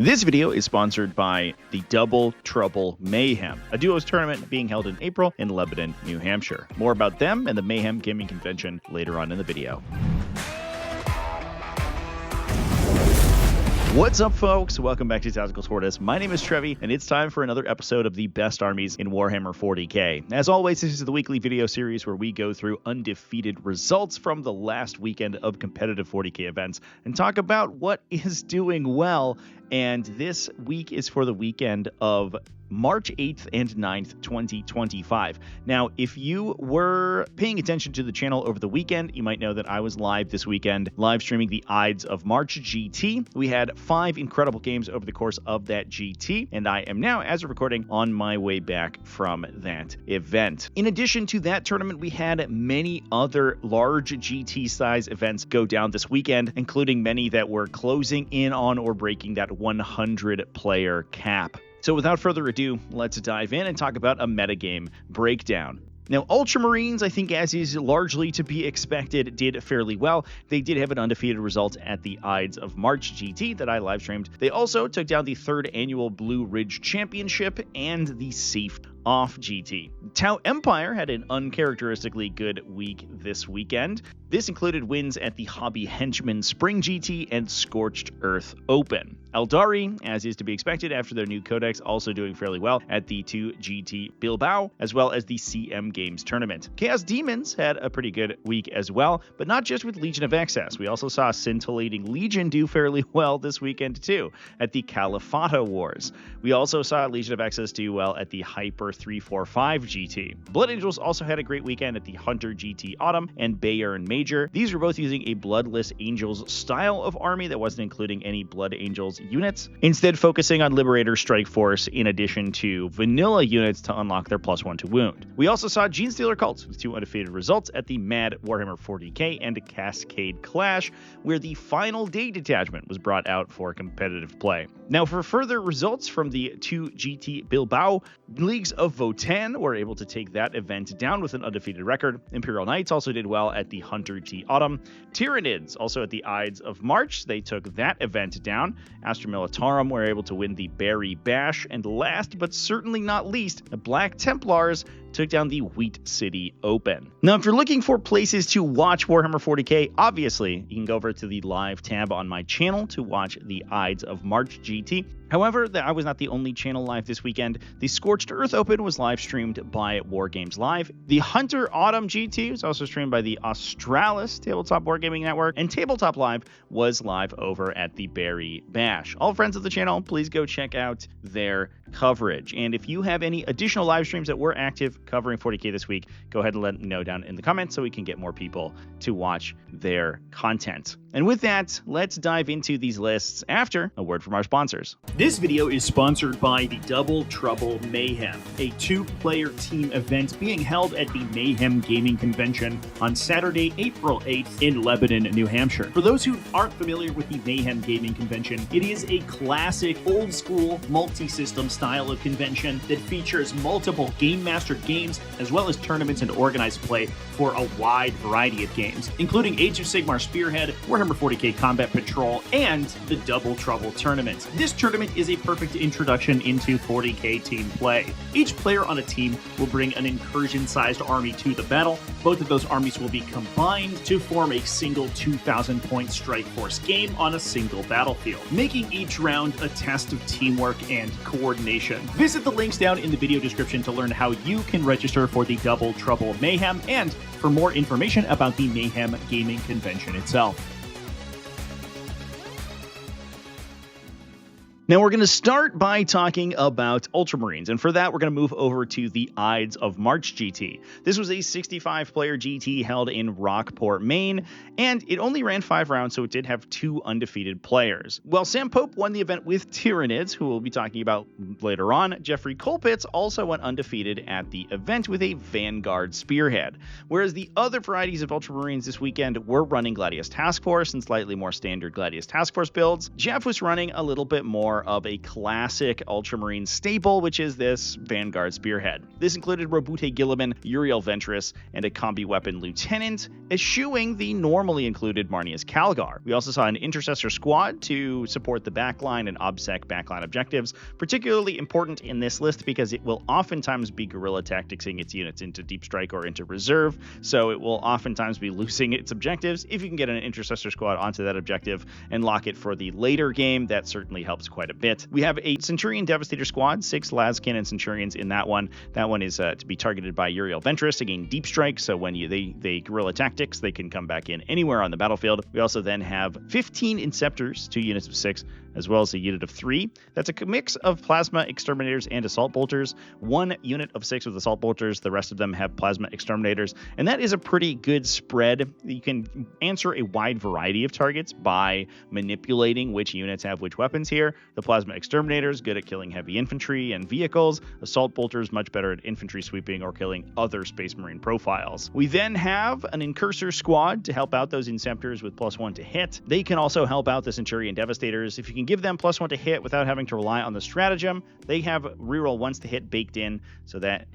This video is sponsored by the Double Trouble Mayhem, a duos tournament being held in April in Lebanon, New Hampshire. More about them and the Mayhem Gaming Convention later on in the video. What's up, folks? Welcome back to TacticalTortoise. My name is Trevi, and it's time for another episode of the best armies in Warhammer 40k. As always, this is the weekly video series where we go through undefeated results from the last weekend of competitive 40k events and talk about what is doing well. And this week is for the weekend of March 8th and 9th, 2025. Now, if you were paying attention to the channel over the weekend, you might know that I was live this weekend, live streaming the Ides of March GT. We had 5 incredible games over the course of that GT, and I am now, as of recording, on my way back from that event. In addition to that tournament, we had many other large GT size events go down this weekend, including many that were closing in on or breaking that 100 player cap. So without further ado, let's dive in and talk about a metagame breakdown. Now, Ultramarines, I think as is largely to be expected, did fairly well. They did have an undefeated result at the Ides of March GT that I live streamed. They also took down the 3rd annual Blue Ridge Championship and the Safe Off GT. Tau Empire had an uncharacteristically good week this weekend. This included wins at the Hobby Henchman Spring GT and Scorched Earth Open. Aeldari, as is to be expected after their new codex, also doing fairly well at the 2 GT Bilbao, as well as the CM Games tournament. Chaos Demons had a pretty good week as well, but not just with Legion of Excess. We also saw Scintillating Legion do fairly well this weekend too, at the Califata Wars. We also saw Legion of Excess do well at the Hyper 345 GT. Blood Angels also had a great weekend at the Hunter GT Autumn and Bayern Major. These were both using a Bloodless Angels style of army that wasn't including any Blood Angels units, instead focusing on Liberator Strike Force in addition to vanilla units to unlock their +1 to wound. We also saw Genestealer Cults with 2 undefeated results at the Mad Warhammer 40k and Cascade Clash, where the final day detachment was brought out for competitive play. Now, for further results from the 2 GT Bilbao, Leagues of Votann were able to take that event down with an undefeated record. Imperial Knights also did well at the Hunter G Autumn. Tyranids also at the Ides of March, they took that event down. Astra Militarum were able to win the Berry Bash, and last but certainly not least, the Black Templars took down the Wheat City Open. Now, if you're looking for places to watch Warhammer 40k, obviously, you can go over to the live tab on my channel to watch the Ides of March GT. However, I was not the only channel live this weekend. The Scorched Earth Open was live streamed by War Games Live. The Hunter Autumn GT was also streamed by the Australis Tabletop Wargaming Network, and Tabletop Live was live over at the Berry Bash. All friends of the channel, please go check out their coverage. And if you have any additional live streams that were active covering 40k this week, go ahead and let me know down in the comments so we can get more people to watch their content. And with that, let's dive into these lists after a word from our sponsors. This video is sponsored by the Double Trouble Mayhem, a 2-player team event being held at the Mayhem Gaming Convention on Saturday, April 8th in Lebanon, New Hampshire. For those who aren't familiar with the Mayhem Gaming Convention, it is a classic, old-school, multi-system style of convention that features multiple game-mastered games, as well as tournaments and organized play for a wide variety of games, including Age of Sigmar Spearhead, Warhammer 40k Combat Patrol, and the Double Trouble Tournament. This tournament is a perfect introduction into 40k team play. Each player on a team will bring an incursion-sized army to the battle. Both of those armies will be combined to form a single 2,000-point strike force game on a single battlefield, making each round a test of teamwork and coordination. Visit the links down in the video description to learn how you can register for the Double Trouble Mayhem and for more information about the Mayhem Gaming Convention itself. Now, we're going to start by talking about Ultramarines, and for that, we're going to move over to the Ides of March GT. This was a 65-player GT held in Rockport, Maine, and it only ran 5 rounds, so it did have 2 undefeated players. While Sam Pope won the event with Tyranids, who we'll be talking about later on, Jeffrey Colpitts also went undefeated at the event with a Vanguard Spearhead. Whereas the other varieties of Ultramarines this weekend were running Gladius Task Force and slightly more standard Gladius Task Force builds, Jeff was running a little bit more more of a classic Ultramarine staple, which is this Vanguard Spearhead. This included Robute Gilliman, Uriel Ventress, and a combi weapon lieutenant, eschewing the normally included Marnius Calgar. We also saw an Intercessor squad to support the backline and OBSEC backline objectives, particularly important in this list because it will oftentimes be guerrilla tacticsing its units into Deep Strike or into Reserve, so it will oftentimes be losing its objectives. If you can get an Intercessor squad onto that objective and lock it for the later game, that certainly helps quite a bit. We have a Centurion Devastator squad, 6 Lascannon Centurions in that one. That one is to be targeted by Uriel Ventress to gain Deep Strike, so when they guerrilla tactics, they can come back in anywhere on the battlefield. We also then have 15 Inceptors, 2 units of 6, as well as a unit of 3. That's a mix of Plasma Exterminators and Assault Bolters. 1 unit of 6 with Assault Bolters, the rest of them have Plasma Exterminators, and that is a pretty good spread. You can answer a wide variety of targets by manipulating which units have which weapons here. The Plasma Exterminators, good at killing heavy infantry and vehicles. Assault Bolters, much better at infantry sweeping or killing other Space Marine profiles. We then have an Incursor squad to help out those Inceptors with +1 to hit. They can also help out the Centurion Devastators. If you can give them +1 to hit without having to rely on the stratagem, they have reroll once to hit baked in,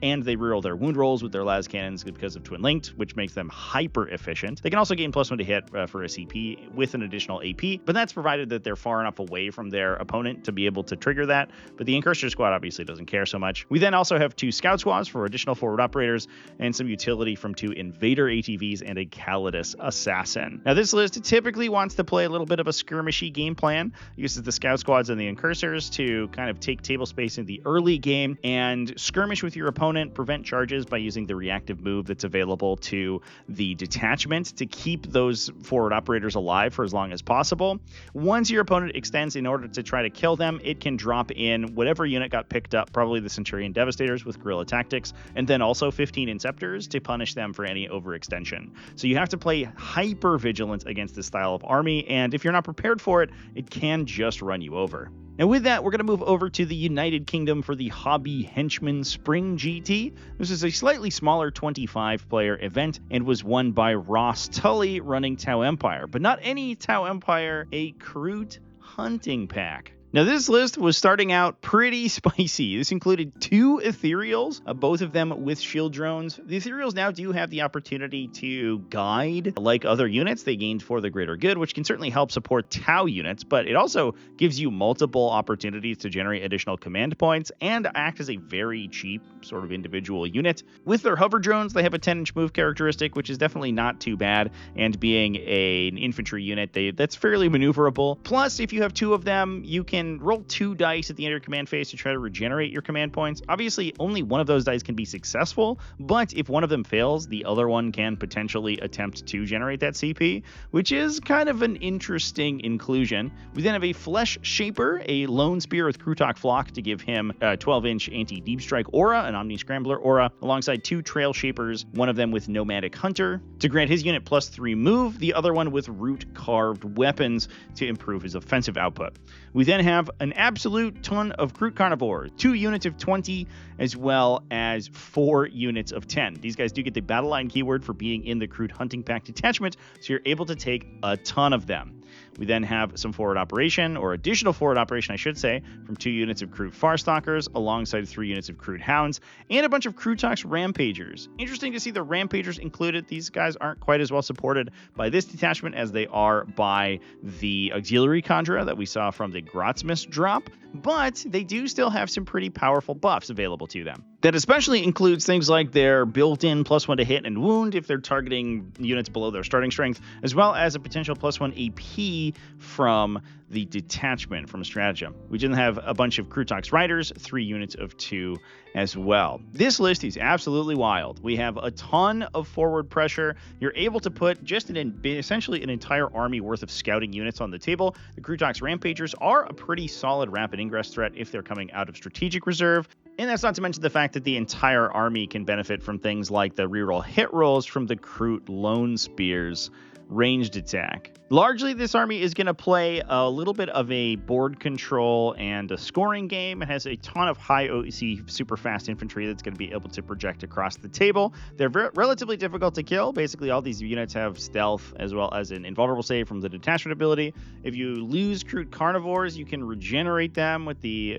and they reroll their wound rolls with their las cannons because of Twin Linked, which makes them hyper efficient. They can also gain +1 to hit for a CP with an additional AP, but that's provided that they're far enough away from their opponent to be able to trigger that. But the Incursor squad obviously doesn't care so much. We then also have 2 Scout squads for additional forward operators and some utility from 2 Invader ATVs and a Calidus Assassin. Now this list typically wants to play a little bit of a skirmishy game plan. It uses the Scout squads and the Incursors to kind of take table space in the early game and skirmish with your opponent, prevent charges by using the reactive move that's available to the detachment to keep those forward operators alive for as long as possible. Once your opponent extends in order to try to kill them, it can drop in whatever unit got picked up, probably the Centurion Devastators with guerrilla tactics, and then also 15 Inceptors to punish them for any overextension. So you have to play hyper vigilant against this style of army, and if you're not prepared for it, it can just run you over. Now with that, we're going to move over to the United Kingdom for the Hobby Henchman Spring GT. This is a slightly smaller 25-player event and was won by Ross Tully running Tau Empire, but not any Tau Empire, a Kroot hunting pack. Now this list was starting out pretty spicy. This included 2 Ethereals, both of them with shield drones. The Ethereals now do have the opportunity to guide like other units they gained for the greater good, which can certainly help support Tau units, but it also gives you multiple opportunities to generate additional command points and act as a very cheap sort of individual unit. With their hover drones, they have a 10-inch move characteristic, which is definitely not too bad, and being an infantry unit, that's fairly maneuverable. Plus, if you have 2 of them, you can roll 2 dice at the end of your command phase to try to regenerate your command points. Obviously, only one of those dice can be successful, but if one of them fails, the other one can potentially attempt to generate that CP, which is kind of an interesting inclusion. We then have a Flesh Shaper, a Lone Spear with Kroot Flock to give him a 12-inch anti-deep strike aura, an Omni Scrambler aura, alongside 2 Trail Shapers, one of them with Nomadic Hunter, to grant his unit +3 move, the other one with Root Carved Weapons to improve his offensive output. We then have an absolute ton of Kroot Carnivores, 2 units of 20, as well as 4 units of 10. These guys do get the battle line keyword for being in the Kroot Hunting Pack detachment, so you're able to take a ton of them. We then have some forward operation, or additional forward operation, I should say, from 2 units of Kroot Farstalkers, alongside 3 units of Kroot Hounds, and a bunch of Krootox Rampagers. Interesting to see the Rampagers included. These guys aren't quite as well supported by this detachment as they are by the Auxiliary Conjurer that we saw from the Grotsmas drop, but they do still have some pretty powerful buffs available to them. That especially includes things like their built-in +1 to hit and wound if they're targeting units below their starting strength, as well as a potential +1 AP from the detachment from Stratagem. We didn't have a bunch of Krootox Riders, 3 units of 2 as well. This list is absolutely wild. We have a ton of forward pressure. You're able to put just essentially an entire army worth of scouting units on the table. The Krootox Rampagers are a pretty solid rapid ingress threat if they're coming out of strategic reserve. And that's not to mention the fact that the entire army can benefit from things like the reroll hit rolls from the Kroot Lone Spears, ranged attack. Largely, this army is going to play a little bit of a board control and a scoring game. It has a ton of high OEC super fast infantry that's going to be able to project across the table. They're relatively difficult to kill. Basically, all these units have stealth as well as an invulnerable save from the detachment ability. If you lose Kroot carnivores, you can regenerate them with the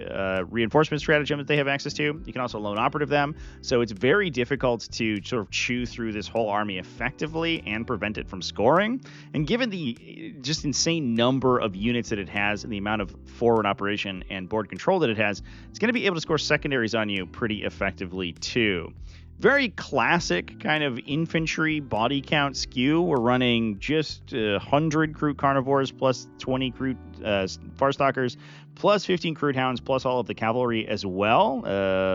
reinforcement stratagem that they have access to. You can also lone operative them. So it's very difficult to sort of chew through this whole army effectively and prevent it from scoring. And given the just insane number of units that it has and the amount of forward operation and board control that it has, it's going to be able to score secondaries on you pretty effectively too. Very classic kind of infantry body count skew. We're running just 100 Kroot carnivores plus 20 Kroot farstalkers plus 15 Kroot hounds plus all of the cavalry as well.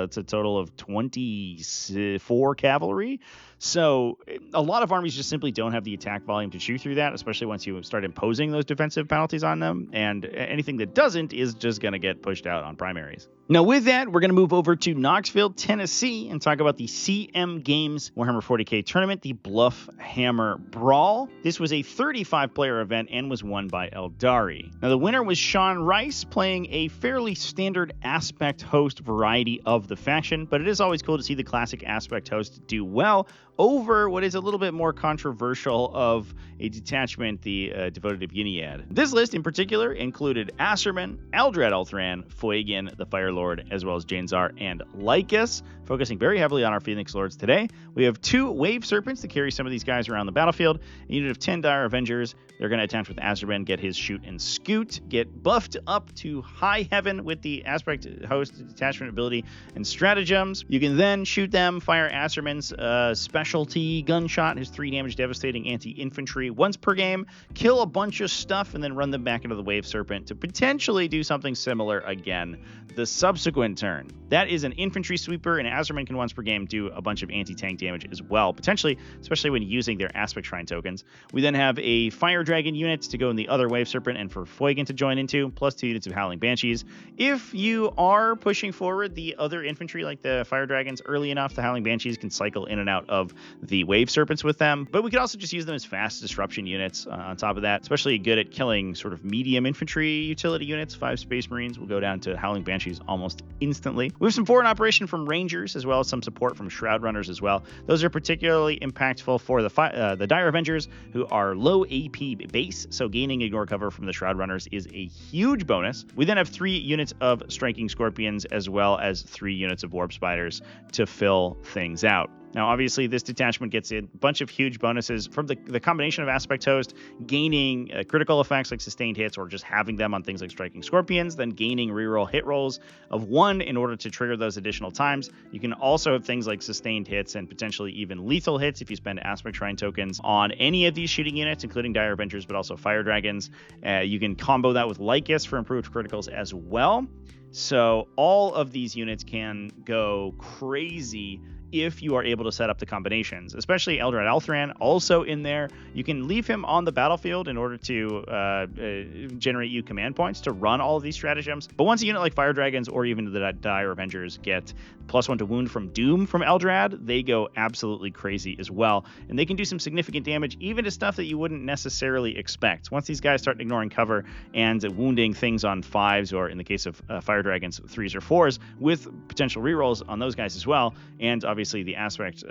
It's a total of 24 cavalry. So a lot of armies just simply don't have the attack volume to chew through that, especially once you start imposing those defensive penalties on them. And anything that doesn't is just going to get pushed out on primaries. Now, with that, we're going to move over to Knoxville, Tennessee, and talk about the CM Games Warhammer 40k tournament, the Bluff Hammer Brawl. This was a 35-player event and was won by Aeldari. Now, the winner was Sean Rice, playing a fairly standard aspect host variety of the faction, but it is always cool to see the classic aspect host do well over what is a little bit more controversial of a detachment, the Devoted Uniad. This list in particular included Asserman, Eldrad Elthran, Fuegan, the Fire Lord, as well as Janzar and Lycus, focusing very heavily on our Phoenix Lords today. We have 2 Wave Serpents to carry some of these guys around the battlefield, a unit of 10 Dire Avengers. They're going to attempt with Asserman, get his shoot and scoot, get buffed up to high heaven with the aspect host detachment ability and stratagems. You can then shoot them, fire Asserman's specialty gunshot, his 3 damage devastating anti-infantry once per game, kill a bunch of stuff, and then run them back into the Wave Serpent to potentially do something similar again the subsequent turn. That is an infantry sweeper, and Asserman can once per game do a bunch of anti-tank damage as well, potentially, especially when using their Aspect Shrine tokens. We then have a Fire Dragon unit to go in the other Wave Serpent and for Fuegan to join into, plus 2 units of Howling Banshees. If you are pushing forward the other infantry like the Fire Dragons early enough, the Howling Banshees can cycle in and out of the Wave Serpents with them, but we could also just use them as fast disruption units on top of that, especially good at killing sort of medium infantry utility units. 5 Space Marines will go down to Howling Banshees almost instantly. We have some forward operation from Rangers as well as some support from Shroud Runners as well. Those are particularly impactful for the Dire Avengers, who are low AP base, so gaining ignore cover from the Shroud Runners is a huge bonus. We then have 3 units of Striking Scorpions as well as 3 units of Warp Spiders to fill things out. Now, obviously, this detachment gets a bunch of huge bonuses from the combination of Aspect Host, gaining critical effects like sustained hits or just having them on things like Striking Scorpions, then gaining reroll hit rolls of 1 in order to trigger those additional times. You can also have things like sustained hits and potentially even lethal hits if you spend Aspect Shrine tokens on any of these shooting units, including Dire Avengers, but also Fire Dragons. You can combo that with Lycus for improved criticals as well. So all of these units can go crazy if you are able to set up the combinations, especially Eldrad Elthran also in there. You can leave him on the battlefield in order to generate you command points to run all of these stratagems. But once a unit like Fire Dragons or even the Dire Avengers get +1 to wound from Doom from Eldrad, they go absolutely crazy as well. And they can do some significant damage, even to stuff that you wouldn't necessarily expect. Once these guys start ignoring cover and wounding things on 5s, or in the case of Fire Dragons, 3s or 4s, with potential rerolls on those guys as well, and obviously the aspect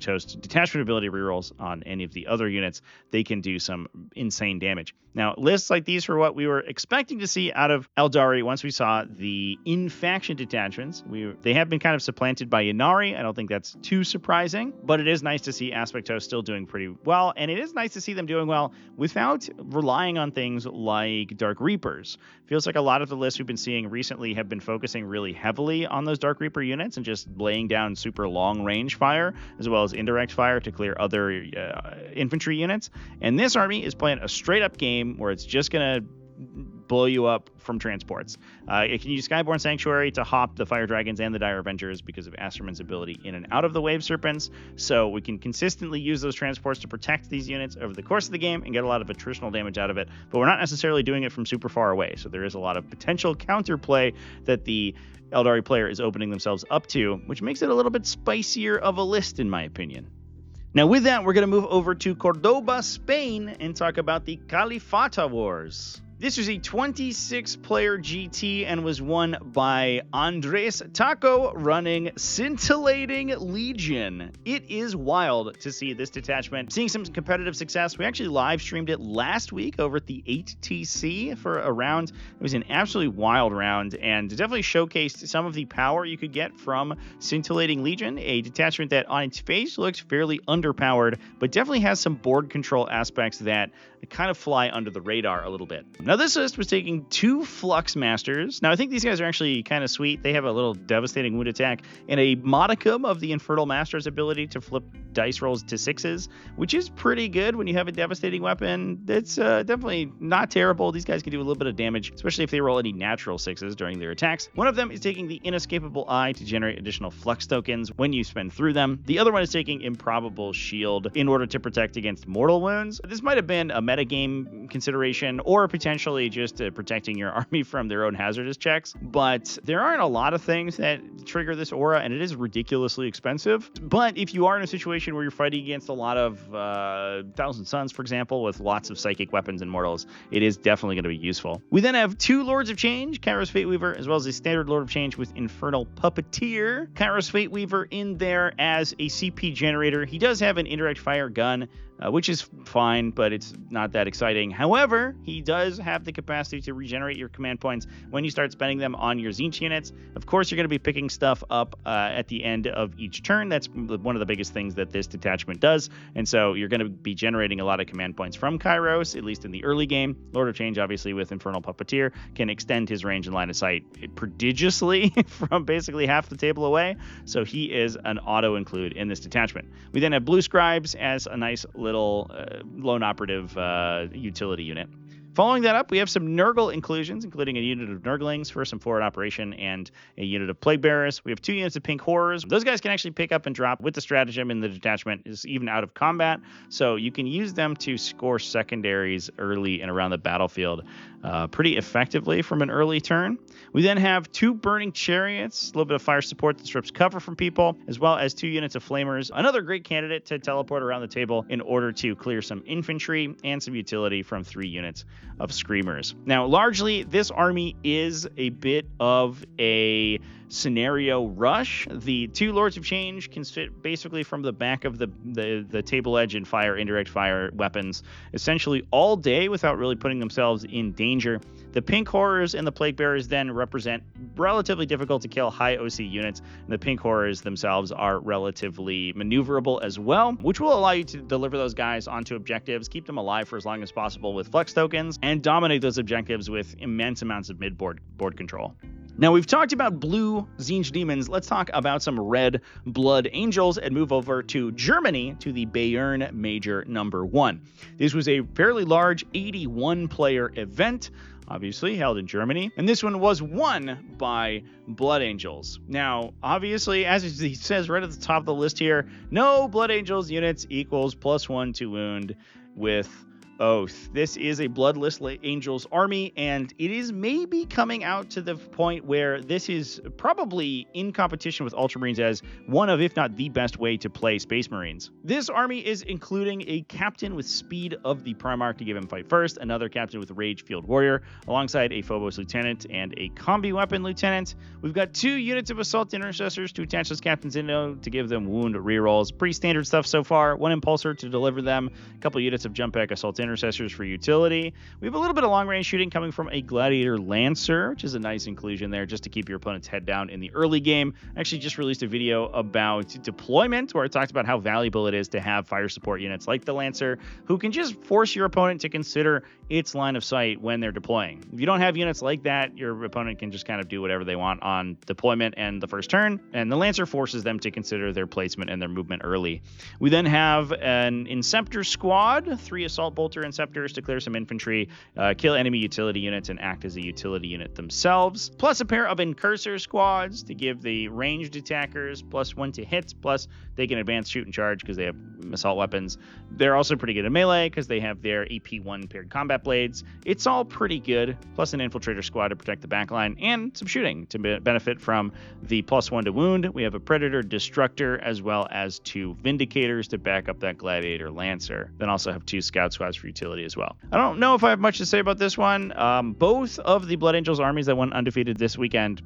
host detachment ability rerolls on any of the other units, they can do some insane damage. Now, lists like these were what we were expecting to see out of Aeldari once we saw the in-faction detachments. They have been kind of supplanted by Inari. I don't think that's too surprising, but it is nice to see Aspect Host still doing pretty well, and it is nice to see them doing well without relying on things like Dark Reapers. Feels like a lot of the lists we've been seeing recently have been focusing really heavily on those Dark Reaper units and just laying down super long range fire as well as indirect fire to clear other infantry units. And this army is playing a straight up game where it's just going to blow you up from transports. It can use Skyborn Sanctuary to hop the Fire Dragons and the Dire Avengers because of Asserman's ability in and out of the Wave Serpents, so we can consistently use those transports to protect these units over the course of the game and get a lot of attritional damage out of it, but we're not necessarily doing it from super far away, so there is a lot of potential counterplay that the Aeldari player is opening themselves up to, which makes it a little bit spicier of a list in my opinion. Now with that, we're going to move over to Cordoba, Spain, and talk about the Califata Wars. This was a 26-player GT and was won by Andres Taco running Scintillating Legion. It is wild to see this detachment seeing some competitive success. We actually live streamed it last week over at the 8TC for a round. It was an absolutely wild round and definitely showcased some of the power you could get from Scintillating Legion, a detachment that on its face looks fairly underpowered, but definitely has some board control aspects that kind of fly under the radar a little bit. Now, this list was taking 2 Flux Masters. Now, I think these guys are actually kind of sweet. They have a little devastating wound attack and a modicum of the Infernal Master's ability to flip dice rolls to 6s, which is pretty good when you have a devastating weapon. It's definitely not terrible. These guys can do a little bit of damage, especially if they roll any natural 6s during their attacks. One of them is taking the Inescapable Eye to generate additional Flux tokens when you spend through them. The other one is taking Improbable Shield in order to protect against mortal wounds. This might have been a metagame consideration or potentially just protecting your army from their own hazardous checks, but there aren't a lot of things that trigger this aura, and it is ridiculously expensive. But if you are in a situation where you're fighting against a lot of Thousand Suns, for example, with lots of psychic weapons and mortals, it is definitely going to be useful. We then have 2 Lords of Change, Kairos Fateweaver, as well as a standard Lord of Change with Infernal Puppeteer. Kairos Fateweaver in there as a CP generator. He does have an indirect fire gun, which is fine, but it's not that exciting. However, he does have the capacity to regenerate your command points when you start spending them on your Tzeentch units. Of course, you're going to be picking stuff up at the end of each turn. That's one of the biggest things that this detachment does, and so you're going to be generating a lot of command points from Kairos, at least in the early game. Lord of Change, obviously, with Infernal Puppeteer, can extend his range and line of sight prodigiously from basically half the table away, so he is an auto-include in this detachment. We then have Blue Scribes as a nice little lone operative utility unit. Following that up, we have some Nurgle inclusions, including a unit of Nurglings for some forward operation and a unit of Plague Bearers. We have 2 units of Pink Horrors. Those guys can actually pick up and drop with the stratagem in the detachment is even out of combat, so you can use them to score secondaries early and around the battlefield pretty effectively from an early turn. We then have 2 Burning Chariots, a little bit of fire support that strips cover from people, as well as 2 units of Flamers, another great candidate to teleport around the table in order to clear some infantry and some utility from 3 units of Screamers. Now, largely, this army is a bit of a scenario rush. The 2 Lords of Change can fit basically from the back of the table edge and fire indirect fire weapons essentially all day without really putting themselves in danger. The Pink Horrors and the Plague Bearers then represent relatively difficult to kill high OC units, and the Pink Horrors themselves are relatively maneuverable as well, which will allow you to deliver those guys onto objectives, keep them alive for as long as possible with Flux tokens, and dominate those objectives with immense amounts of mid-board control. Now, we've talked about blue Tzeentch Daemons. Let's talk about some red Blood Angels and move over to Germany to the Bayern Major number 1. This was a fairly large 81-player event, obviously held in Germany, and this one was won by Blood Angels. Now, obviously, as he says right at the top of the list here, no Blood Angels units equals +1 to wound with Oath. This is a Bloodless Angels army, and it is maybe coming out to the point where this is probably in competition with Ultramarines as one of, if not the best way to play Space Marines. This army is including a captain with Speed of the Primarch to give him fight first, another captain with Rage Field Warrior, alongside a Phobos Lieutenant and a Combi Weapon Lieutenant. We've got 2 units of Assault Intercessors to attach those captains into to give them wound rerolls. Pretty standard stuff so far. 1 Impulsor to deliver them, a couple units of Jump Pack Assault Intercessors for utility. We have a little bit of long-range shooting coming from a Gladiator Lancer, which is a nice inclusion there just to keep your opponent's head down in the early game. I actually just released a video about deployment where I talked about how valuable it is to have fire support units like the Lancer who can just force your opponent to consider its line of sight when they're deploying. If you don't have units like that, your opponent can just kind of do whatever they want on deployment and the first turn, and the Lancer forces them to consider their placement and their movement early. We then have an Inceptor squad, 3 Assault Bolters Cluster Inceptors to clear some infantry, kill enemy utility units, and act as a utility unit themselves. Plus a pair of Incursor squads to give the ranged attackers +1 to hits, plus they can advance, shoot, and charge because they have assault weapons. They're also pretty good in melee because they have their AP1 paired combat blades. It's all pretty good, plus an Infiltrator squad to protect the backline, and some shooting to benefit from the +1 to wound. We have a Predator Destructor, as well as 2 Vindicators to back up that Gladiator Lancer. Then also have 2 Scout squads for utility as well. I don't know if I have much to say about this one. Both of the Blood Angels armies that went undefeated this weekend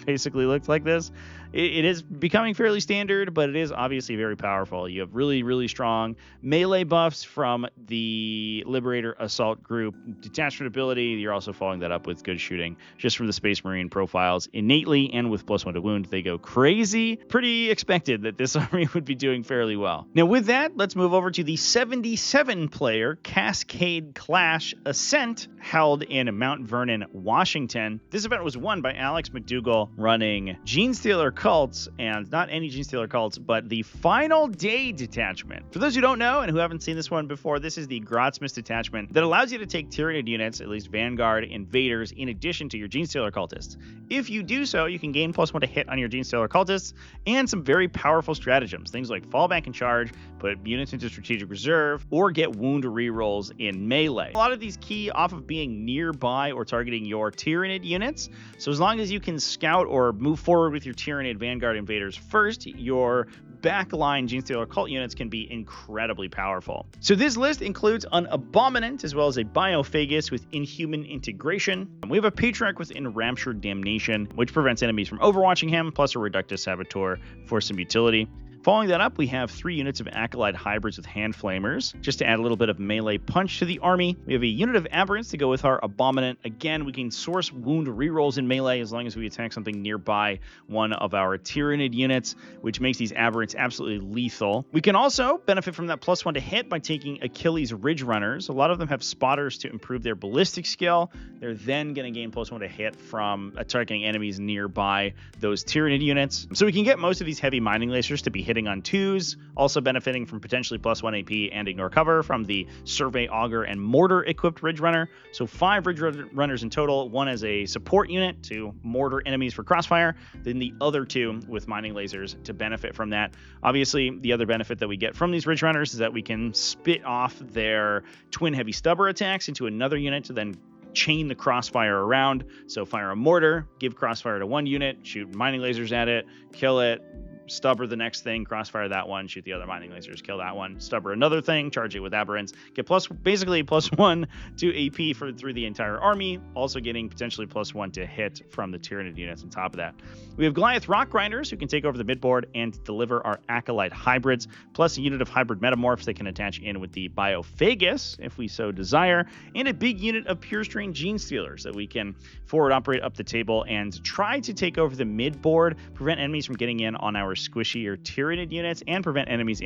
basically looked like this. It is becoming fairly standard, but it is obviously very powerful. You have really, really strong melee buffs from the Liberator Assault Group detachment ability. You're also following that up with good shooting just from the Space Marine profiles innately, and with +1 to wound, they go crazy. Pretty expected that this army would be doing fairly well. Now with that, let's move over to the 77-player Cascade Clash Ascent held in Mount Vernon, Washington. This event was won by Alex McDougall running Genestealer Cults, and not any Genestealer Cults, but the Final Day detachment. For those who don't know and who haven't seen this one before, this is the Grotsmith detachment that allows you to take Tyranid units, at least Vanguard invaders, in addition to your Genestealer Cultists. If you do so, you can gain +1 to hit on your Genestealer Cultists, and some very powerful stratagems, things like fall back and charge, put units into strategic reserve, or get wound rerolls in melee. A lot of these key off of being nearby or targeting your Tyranid units, so as long as you can scout or move forward with your Tyranid Vanguard invaders first, your backline Genestealer Cult units can be incredibly powerful. So this list includes an Abominant as well as a Biophagus with Inhuman Integration. We have a Patriarch with Enraptured Damnation, which prevents enemies from overwatching him, plus a Reductus Saboteur for some utility. Following that up, we have 3 units of Acolyte Hybrids with Hand Flamers, just to add a little bit of melee punch to the army. We have a unit of Aberrants to go with our Abominant. Again, we can source wound rerolls in melee as long as we attack something nearby one of our Tyranid units, which makes these Aberrants absolutely lethal. We can also benefit from that +1 to hit by taking Achilles Ridge Runners. A lot of them have spotters to improve their ballistic skill. They're then going to gain +1 to hit from attacking enemies nearby those Tyranid units. So we can get most of these heavy mining lasers to be hitting on 2s, also benefiting from potentially +1 AP and ignore cover from the Survey Augur and Mortar equipped Ridge Runner. So 5 Ridge Runners in total, 1 as a support unit to mortar enemies for crossfire, then the other 2 with mining lasers to benefit from that. Obviously, the other benefit that we get from these Ridge Runners is that we can spit off their twin heavy stubber attacks into another unit to then chain the crossfire around. So fire a mortar, give crossfire to 1 unit, shoot mining lasers at it, kill it, stubber the next thing, crossfire that one, shoot the other mining lasers, kill that one, stubber another thing, charge it with Aberrants, get basically +1 to AP through the entire army, also getting potentially +1 to hit from the Tyranid units on top of that. We have Goliath Rock Grinders who can take over the midboard and deliver our Acolyte Hybrids, plus a unit of Hybrid Metamorphs that can attach in with the Biophagus if we so desire, and a big unit of Pure Strain Genestealers that we can forward operate up the table and try to take over the midboard, prevent enemies from getting in on our squishy or Tyranid units, and prevent enemies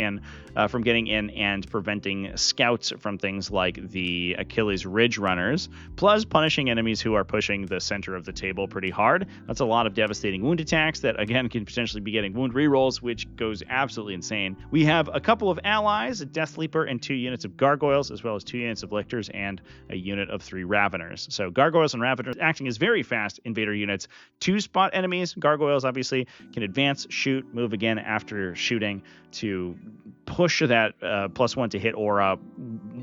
from getting in and preventing scouts from things like the Achilles Ridge Runners, plus punishing enemies who are pushing the center of the table pretty hard. That's a lot of devastating wound attacks that, again, can potentially be getting wound rerolls, which goes absolutely insane. We have a couple of allies, a Death Leaper and 2 units of Gargoyles, as well as 2 units of Lictors and a unit of 3 Raveners. So Gargoyles and Raveners acting as very fast invader units to spot enemies. Gargoyles obviously can advance, shoot, move again after shooting to push that +1 to hit aura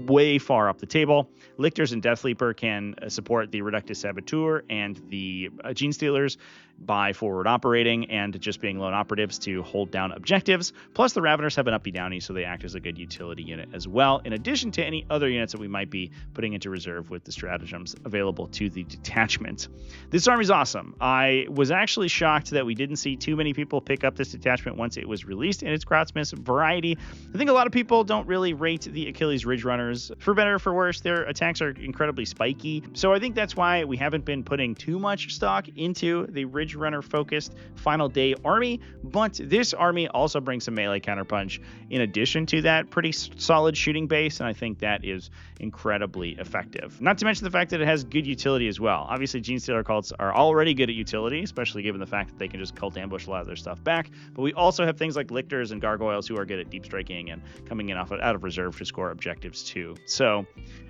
way far up the table. Lictors and Death Leaper can support the Reductus Saboteur and the Genestealers by forward operating and just being lone operatives to hold down objectives. Plus the Raveners have an uppy downy, so they act as a good utility unit as well, in addition to any other units that we might be putting into reserve with the stratagems available to the detachment. This army's awesome. I was actually shocked that we didn't see too many people pick up this detachment once it was released in its Grotsmith variety. I think a lot of people don't really rate the Achilles Ridge Runners. For better or for worse, their attacks are incredibly spiky. So I think that's why we haven't been putting too much stock into the Ridge Runner focused Final Day army, but this army also brings some melee counterpunch in addition to that pretty solid shooting base, and I think that is incredibly effective. Not to mention the fact that it has good utility as well. Obviously, Genestealer Cults are already good at utility, especially given the fact that they can just cult ambush a lot of their stuff back, But we also have things like lictors and gargoyles who are good at deep striking and coming in out of reserve to score objectives too. So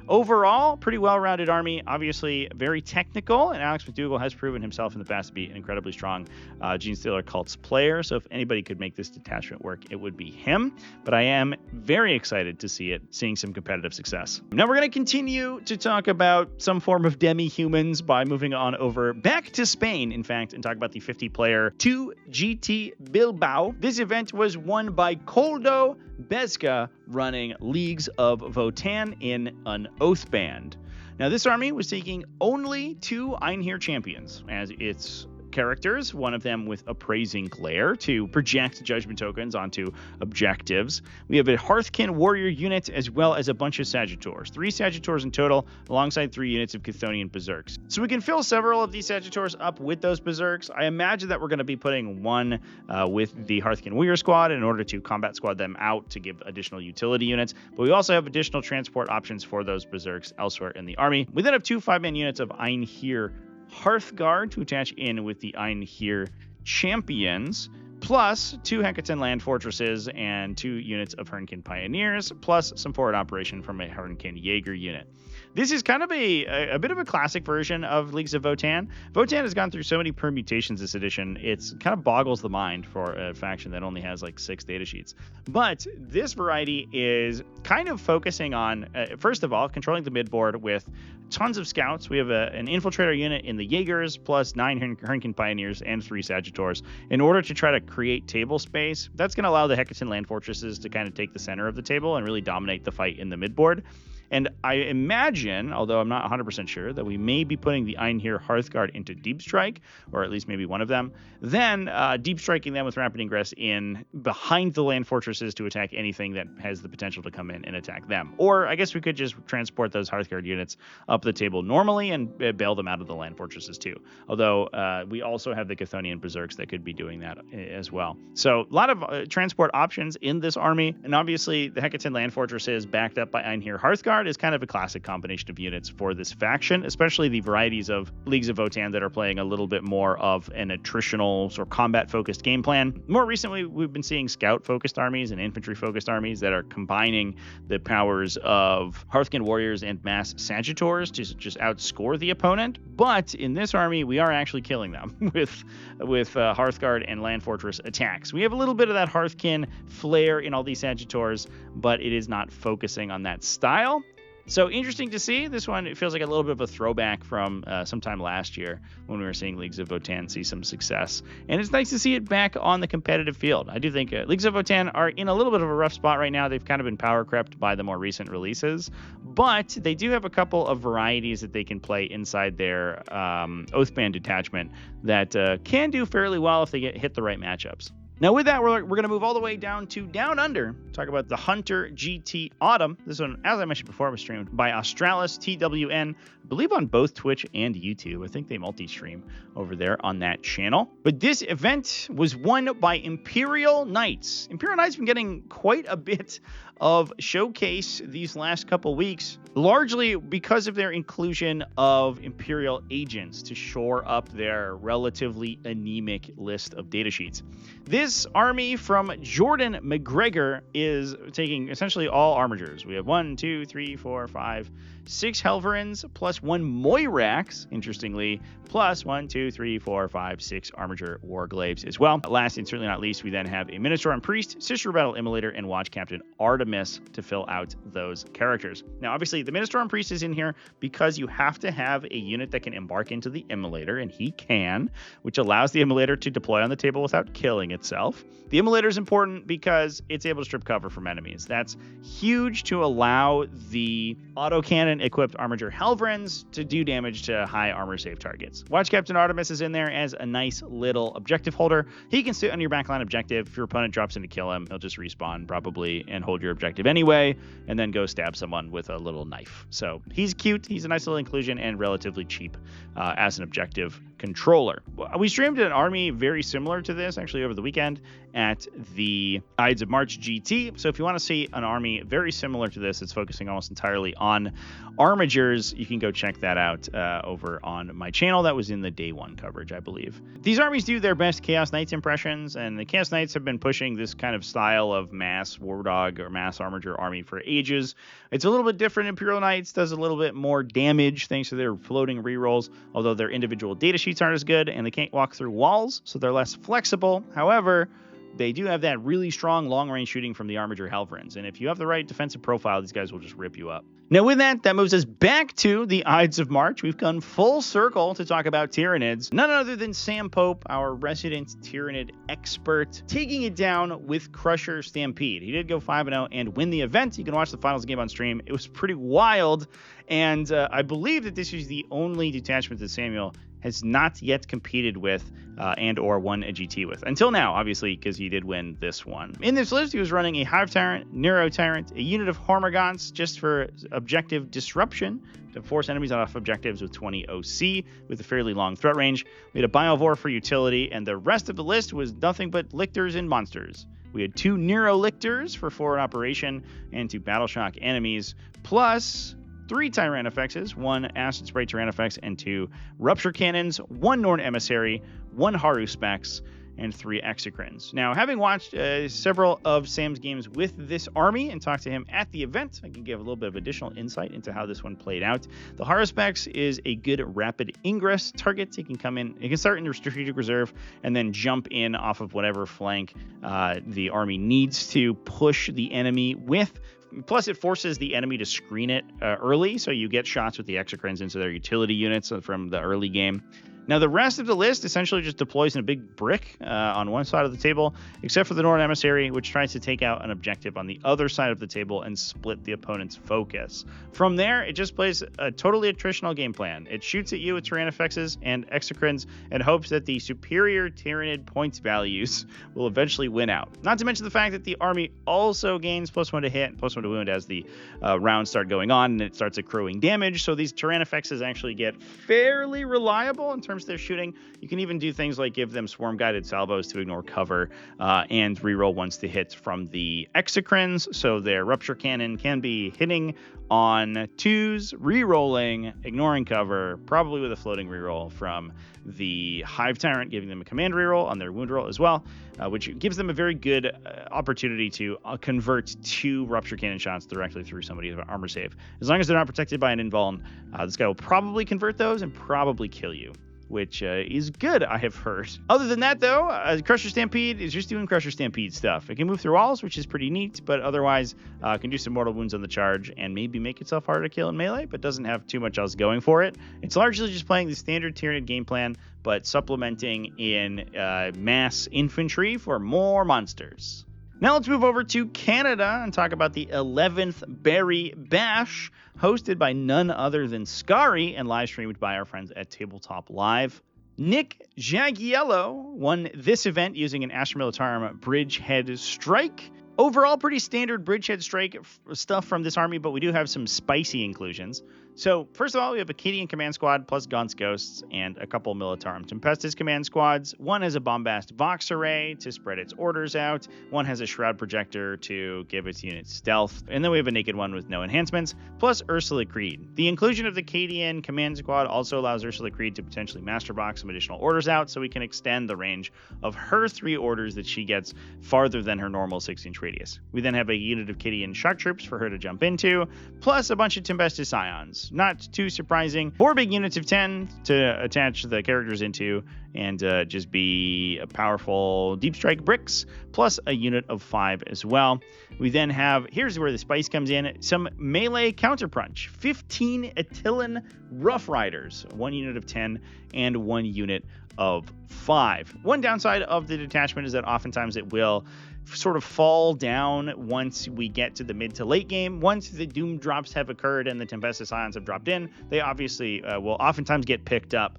overall, pretty well-rounded army. Obviously, very technical, and Alex McDougall has proven himself in the past to be an incredibly strong Genestealer Cults player. So if anybody could make this detachment work, it would be him. But I am very excited to see it, seeing some competitive success. Now we're going to continue to talk about some form of demi-humans by moving on over back to Spain, in fact, and talk about the 50-player 2GT Bilbao. This event was won by Koldo Bezka, running Leagues of Votann in an Oath Band. Now, this army was taking only 2 Einherjar champions as its characters, one of them with Appraising Glare to project judgment tokens onto objectives. We have a Hearthkin warrior unit as well as a bunch of Sagittars. 3 Sagittars in total, alongside 3 units of Chthonian Berserks. So we can fill several of these Sagittars up with those Berserks. I imagine that we're going to be putting one with the Hearthkin warrior squad in order to combat squad them out to give additional utility units. But we also have additional transport options for those Berserks elsewhere in the army. We then have 2 5-man units of Einherjar Hearthguard to attach in with the Einherjar champions, plus 2 Hekaton land fortresses and 2 units of Hernkin Pioneers, plus some forward operation from a Hernkin Jaeger unit. This is kind of a bit of a classic version of Leagues of Votann. Votann has gone through so many permutations this edition, it's kind of boggles the mind for a faction that only has like 6 data sheets. But this variety is kind of focusing on, first of all, controlling the midboard with tons of scouts. We have an infiltrator unit in the Jaegers, plus 9 Hernkin Pioneers and 3 Sagittars in order to try to create table space. That's going to allow the Hekaton land fortresses to kind of take the center of the table and really dominate the fight in the midboard. And I imagine, although I'm not 100% sure, that we may be putting the Einherjar Hearthguard into Deep Strike, or at least maybe one of them, then Deep Striking them with Rapid Ingress in behind the land fortresses to attack anything that has the potential to come in and attack them. Or I guess we could just transport those Hearthguard units up the table normally and bail them out of the land fortresses too. Although we also have the Chthonian Berserks that could be doing that as well. So a lot of transport options in this army, and obviously the Hekaton land fortresses backed up by Einherjar Hearthguard is kind of a classic combination of units for this faction, especially the varieties of Leagues of Votann that are playing a little bit more of an attritional sort of combat-focused game plan. More recently, we've been seeing scout-focused armies and infantry-focused armies that are combining the powers of Hearthkin warriors and mass Sagittars to just outscore the opponent. But in this army, we are actually killing them with Hearthguard and land fortress attacks. We have a little bit of that Hearthkin flair in all these Sagittars, but it is not focusing on that style. So interesting to see. This one, it feels like a little bit of a throwback from sometime last year when we were seeing Leagues of Votann see some success. And it's nice to see it back on the competitive field. I do think Leagues of Votann are in a little bit of a rough spot right now. They've kind of been power crept by the more recent releases. But they do have a couple of varieties that they can play inside their Oathband detachment that can do fairly well if they hit the right matchups. Now with that, we're going to move all the way down to Down Under, talk about the Hunter GT Autumn. This one, as I mentioned before, was streamed by Australis TWN, I believe on both Twitch and YouTube. I think they multi-stream over there on that channel. But this event was won by Imperial Knights. Imperial Knights have been getting quite a bit of showcase these last couple weeks, largely because of their inclusion of Imperial agents to shore up their relatively anemic list of datasheets. This army from Jordan McGregor is taking essentially all armigers. We have 1, 2, 3, 4, 5, 6 Helverins, plus 1 Moirax, interestingly, plus 1, 2, 3, 4, 5, 6 Armiger Warglaives as well. Last and certainly not least, we then have a Minotaur and Priest, Sister Battle Immolator, and Watch Captain Artemis to fill out those characters. Now, obviously, the Minotaur and Priest is in here because you have to have a unit that can embark into the Immolator, and he can, which allows the Immolator to deploy on the table without killing itself. The Immolator is important because it's able to strip cover from enemies. That's huge to allow the autocannon equipped Armiger Helverins to do damage to high armor save targets. Watch Captain Artemis is in there as a nice little objective holder. He can sit on your backline objective. If your opponent drops in to kill him, he'll just respawn probably and hold your objective anyway, and then go stab someone with a little knife. So he's cute. He's a nice little inclusion and relatively cheap as an objective controller. We streamed an army very similar to this actually over the weekend at the Ides of March GT. So if you want to see an army very similar to this, it's focusing almost entirely on armigers, you can go check that out over on my channel. That was in the day one coverage, I believe. These armies do their best Chaos Knights impressions, and the Chaos Knights have been pushing this kind of style of mass war dog or mass armiger army for ages. It's a little bit different. Imperial Knights does a little bit more damage thanks to their floating rerolls, although their individual data sheets aren't as good and they can't walk through walls, so they're less flexible. However, they do have that really strong long-range shooting from the Armiger Helverins, and if you have the right defensive profile, these guys will just rip you up. Now with that moves us back to the Ides of March. We've come full circle to talk about Tyranids. None other than Sam Pope, our resident Tyranid expert, taking it down with Crusher Stampede. He did go 5-0 and win the event. You can watch the finals game on stream. It was pretty wild, and I believe that this is the only detachment that Samuel has not yet competed with and or won a GT with. Until now, obviously, because he did win this one. In this list, he was running a Hive Tyrant, Neuro Tyrant, a unit of Hormagaunts just for objective disruption to force enemies off objectives with 20 OC with a fairly long threat range. We had a Biovore for utility, and the rest of the list was nothing but Lictors and monsters. We had 2 Neuro Lictors for forward operation and 2 Battle Shock enemies, plus 3 Tyrannofexes, 1 Acid Spray Tyrannofex, and 2 Rupture Cannons, 1 Norn Emissary, 1 Haru Specs, and 3 Exocrines. Now, having watched several of Sam's games with this army and talked to him at the event, I can give a little bit of additional insight into how this one played out. The Haru Specs is a good rapid ingress target. It can come in, it can start in your strategic reserve and then jump in off of whatever flank the army needs to push the enemy with. Plus, it forces the enemy to screen it early, so you get shots with the Exocrines into their utility units from the early game. Now, the rest of the list essentially just deploys in a big brick on one side of the table, except for the Norn Emissary, which tries to take out an objective on the other side of the table and split the opponent's focus. From there, it just plays a totally attritional game plan. It shoots at you with Tyrannofexes and Exocrines and hopes that the superior Tyranid points values will eventually win out. Not to mention the fact that the army also gains +1 to hit and +1 to wound as the rounds start going on, and it starts accruing damage, so these Tyrannofexes actually get fairly reliable in terms of their shooting. You can even do things like give them swarm guided salvos to ignore cover and reroll once to hit from the Exocrines, so their Rupture Cannon can be hitting on 2s, rerolling, ignoring cover, probably with a floating reroll from the Hive Tyrant, giving them a command reroll on their wound roll as well, which gives them a very good opportunity to convert 2 Rupture Cannon shots directly through somebody's armor save. As long as they're not protected by an invuln, this guy will probably convert those and probably kill you, which is good, I have heard. Other than that, though, Crusher Stampede is just doing Crusher Stampede stuff. It can move through walls, which is pretty neat, but otherwise can do some mortal wounds on the charge and maybe make itself harder to kill in melee, but doesn't have too much else going for it. It's largely just playing the standard Tyranid game plan, but supplementing in mass infantry for more monsters. Now let's move over to Canada and talk about the 11th Berry Bash, hosted by none other than Scary and live streamed by our friends at Tabletop Live. Nick Jagiello won this event using an Astra Militarum Bridgehead Strike. Overall, pretty standard Bridgehead Strike stuff from this army, but we do have some spicy inclusions. So, first of all, we have a Cadian command squad plus Gaunt's Ghosts and a couple Militarum Tempestus command squads. One has a Bombast Vox Array to spread its orders out. One has a Shroud Projector to give its units stealth. And then we have a naked one with no enhancements, plus Ursula Creed. The inclusion of the Cadian command squad also allows Ursula Creed to potentially master box some additional orders out, so we can extend the range of her 3 orders that she gets farther than her normal 6-inch radius. We then have a unit of Cadian shock troops for her to jump into, plus a bunch of Tempestus Scions. Not too surprising. 4 big units of 10 to attach the characters into and just be a powerful deep strike bricks, plus a unit of 5 as well. We then have, here's where the spice comes in, some melee counterpunch. 15 Attilan Rough Riders, 1 unit of 10 and 1 unit of 5. One downside of the detachment is that oftentimes it will sort of fall down once we get to the mid to late game. Once the doom drops have occurred and the Tempestus Ions have dropped in, they obviously will oftentimes get picked up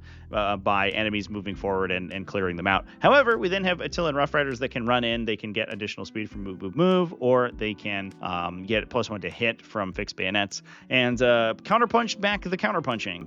by enemies moving forward and clearing them out. However, we then have Attilan Rough Riders that can run in. They can get additional speed from move, or they can get +1 to hit from fixed bayonets and counterpunch back the counterpunching.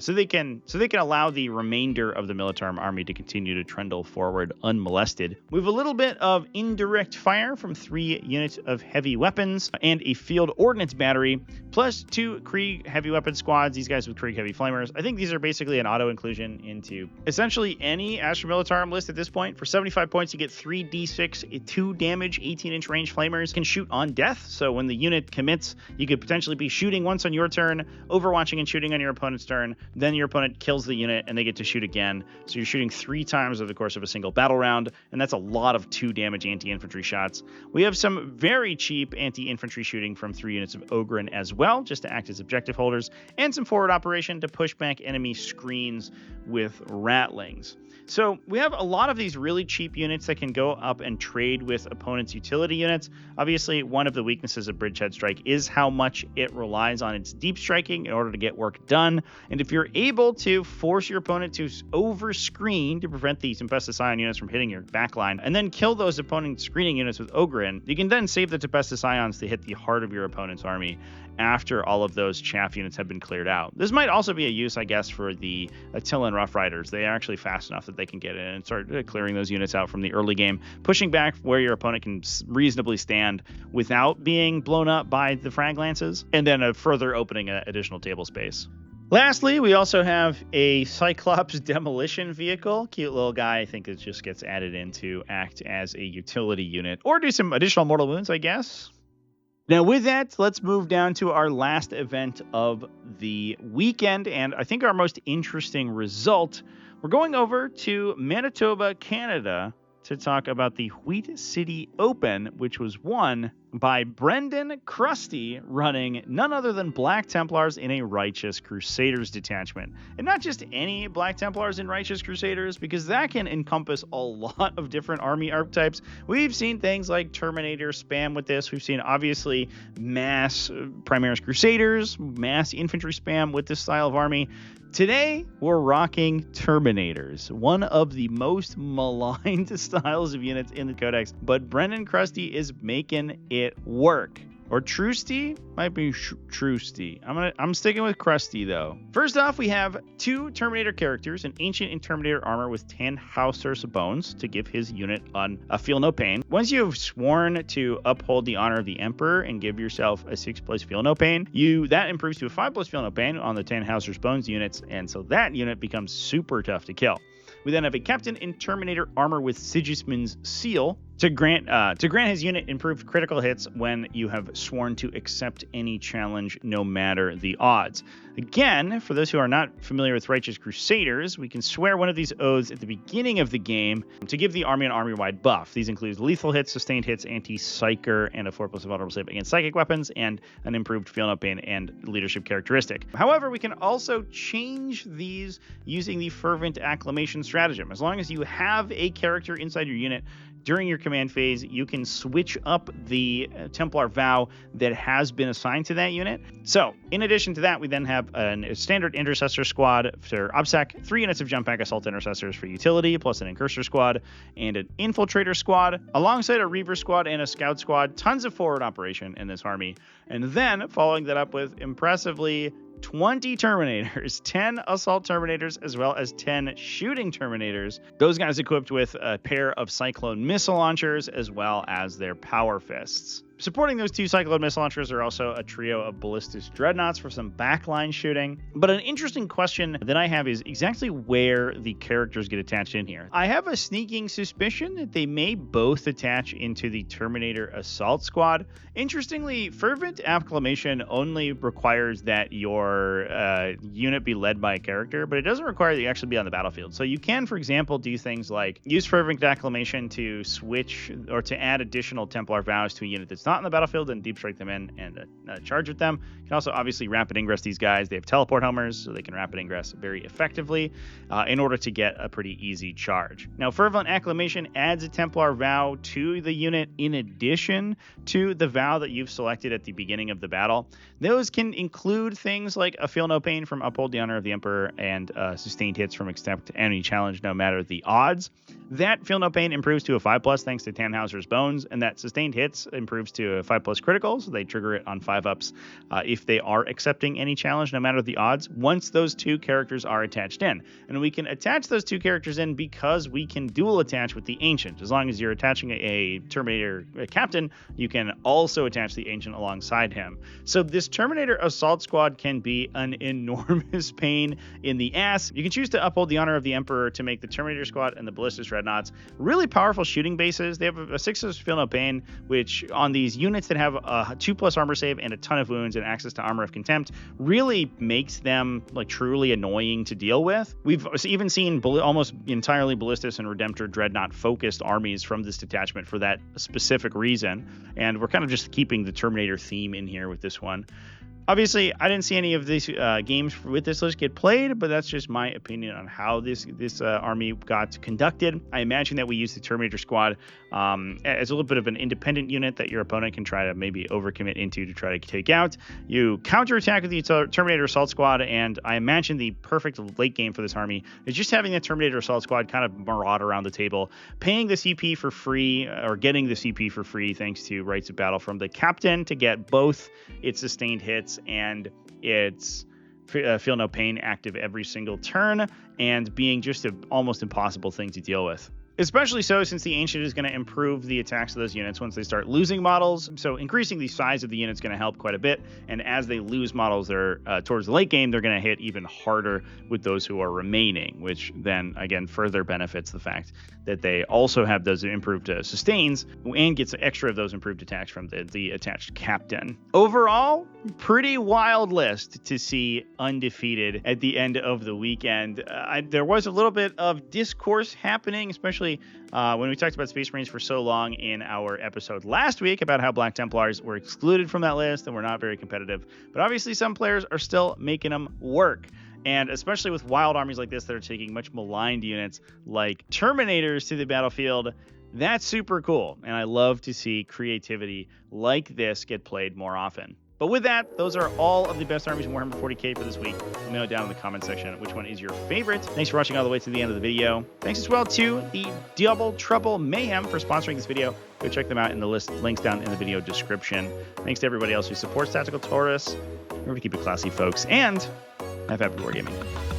So they can allow the remainder of the Militarum army to continue to trundle forward unmolested. We have a little bit of indirect fire from 3 units of heavy weapons and a field ordnance battery, plus 2 Krieg heavy weapon squads. These guys with Krieg heavy flamers. I think these are basically an auto inclusion into essentially any Astra Militarum list at this point. For 75 points, you get 3d6, 2 damage, 18-inch range flamers, can shoot on death. So when the unit commits, you could potentially be shooting once on your turn, overwatching and shooting on your opponent's turn. Then your opponent kills the unit and they get to shoot again. So you're shooting 3 times over the course of a single battle round, and that's a lot of 2 damage anti-infantry shots. We have some very cheap anti-infantry shooting from 3 units of Ogryn as well, just to act as objective holders, and some forward operation to push back enemy screens with ratlings. So we have a lot of these really cheap units that can go up and trade with opponents' utility units. Obviously, one of the weaknesses of Bridgehead Strike is how much it relies on its deep striking in order to get work done. And if you're able to force your opponent to over-screen to prevent the Tempestus Ion units from hitting your backline, and then kill those opponent screening units with Ogryn, you can then save the Tempestus Ions to hit the heart of your opponent's army after all of those chaff units have been cleared out. This might also be a use, I guess, for the Attilan Rough Riders. They are actually fast enough that they can get in and start clearing those units out from the early game, pushing back where your opponent can reasonably stand without being blown up by the frag lances, and then further opening additional table space. Lastly, we also have a Cyclops demolition vehicle. Cute little guy. I think it just gets added in to act as a utility unit or do some additional mortal wounds, I guess. Now, with that, let's move down to our last event of the weekend, and I think our most interesting result. We're going over to Manitoba, Canada, to talk about the Wheat City Open, which was won by Brendan Krusty, running none other than Black Templars in a Righteous Crusaders detachment. And not just any Black Templars in Righteous Crusaders, because that can encompass a lot of different army archetypes. We've seen things like Terminator spam with this. We've seen, obviously, mass Primaris Crusaders, mass infantry spam with this style of army. Today, we're rocking Terminators, one of the most maligned styles of units in the Codex, but Brendan Krusty is making it work. Or Trusty? Might be Trusty. I'm sticking with Krusty, though. First off, we have 2 Terminator characters, an Ancient in Terminator armor with 10 Hauser's bones to give his unit a feel no pain. Once you have sworn to uphold the honor of the Emperor and give yourself a 6+ feel no pain, that improves to a 5+ feel no pain on the 10 Hauser's bones units, and so that unit becomes super tough to kill. We then have a Captain in Terminator armor with Sigismund's seal to grant his unit improved critical hits when you have sworn to accept any challenge, no matter the odds. Again, for those who are not familiar with Righteous Crusaders, we can swear one of these oaths at the beginning of the game to give the army an army-wide buff. These include lethal hits, sustained hits, anti-psyker, and a 4+ vulnerable save against psychic weapons, and an improved feel no pain and leadership characteristic. However, we can also change these using the Fervent Acclamation stratagem. As long as you have a character inside your unit during your command phase, you can switch up the Templar vow that has been assigned to that unit. So, in addition to that, we then have a standard Intercessor squad for OBSEC, 3 units of Jump Pack Assault Intercessors for utility, plus an Incursor squad, and an Infiltrator squad, alongside a Reaver squad and a Scout squad. Tons of forward operation in this army. And then, following that up with impressively 20 Terminators, 10 Assault Terminators, as well as 10 Shooting Terminators. Those guys equipped with a pair of Cyclone missile launchers, as well as their Power Fists. Supporting those 2 Cyclone missile launchers are also a trio of Ballistus Dreadnoughts for some backline shooting. But an interesting question that I have is exactly where the characters get attached in here. I have a sneaking suspicion that they may both attach into the Terminator Assault Squad. Interestingly, Fervent Acclamation only requires that your unit be led by a character, but it doesn't require that you actually be on the battlefield. So you can, for example, do things like use Fervent Acclamation to switch or to add additional Templar vows to a unit that's not caught in the battlefield and deep strike them in and charge with them. You can also obviously rapid ingress these guys. They have teleport homers, so they can rapid ingress very effectively in order to get a pretty easy charge. Now, Fervent Acclamation adds a Templar vow to the unit in addition to the vow that you've selected at the beginning of the battle. Those can include things like a Feel No Pain from Uphold the Honor of the Emperor and sustained hits from Accept Any Challenge no matter the odds. That Feel No Pain improves to a 5+ thanks to Tannhauser's Bones, and that sustained hits improves to a 5+ critical, so they trigger it on 5-ups if they are accepting any challenge no matter the odds, once those two characters are attached in. And we can attach those two characters in because we can dual attach with the Ancient. As long as you're attaching a Terminator captain, you can also attach the Ancient alongside him. So this Terminator Assault Squad can be an enormous pain in the ass. You can choose to uphold the honor of the Emperor to make the Terminator Squad and the Ballistic Dreadnoughts really powerful shooting bases. They have a 6 Feel No Pain, which on these units that have a 2+ armor save and a ton of wounds and access to Armor of Contempt really makes them like truly annoying to deal with. We've even seen almost entirely Ballistus and Redemptor Dreadnought focused armies from this detachment for that specific reason, and we're kind of just keeping the Terminator theme in here with this one. Obviously, I didn't see any of these games with this list get played, but that's just my opinion on how this army got conducted. I imagine that we use the Terminator Squad as a little bit of an independent unit that your opponent can try to maybe overcommit into to try to take out. You counterattack with the Terminator Assault Squad, and I imagine the perfect late game for this army is just having the Terminator Assault Squad kind of maraud around the table, paying the CP for free, or getting the CP for free thanks to Rites of Battle from the Captain to get both its sustained hits and its Feel No Pain active every single turn, and being just an almost impossible thing to deal with. Especially so since the Ancient is going to improve the attacks of those units once they start losing models. So increasing the size of the unit is going to help quite a bit. And as they lose models towards the late game, they're going to hit even harder with those who are remaining, which then, again, further benefits the fact that they also have those improved sustains and gets extra of those improved attacks from the attached Captain. Overall, pretty wild list to see undefeated at the end of the weekend. There was a little bit of discourse happening, especially when we talked about Space Marines for so long in our episode last week about how Black Templars were excluded from that list and were not very competitive. But obviously some players are still making them work. And especially with wild armies like this that are taking much maligned units like Terminators to the battlefield, that's super cool. And I love to see creativity like this get played more often. But with that, those are all of the best armies in Warhammer 40k for this week. Let me know down in the comment section which one is your favorite. Thanks for watching all the way to the end of the video. Thanks as well to the Double Trouble Mayhem for sponsoring this video. Go check them out in the links down in the video description. Thanks to everybody else who supports Tactical Tortoise. Remember to keep it classy, folks, and have happy wargaming.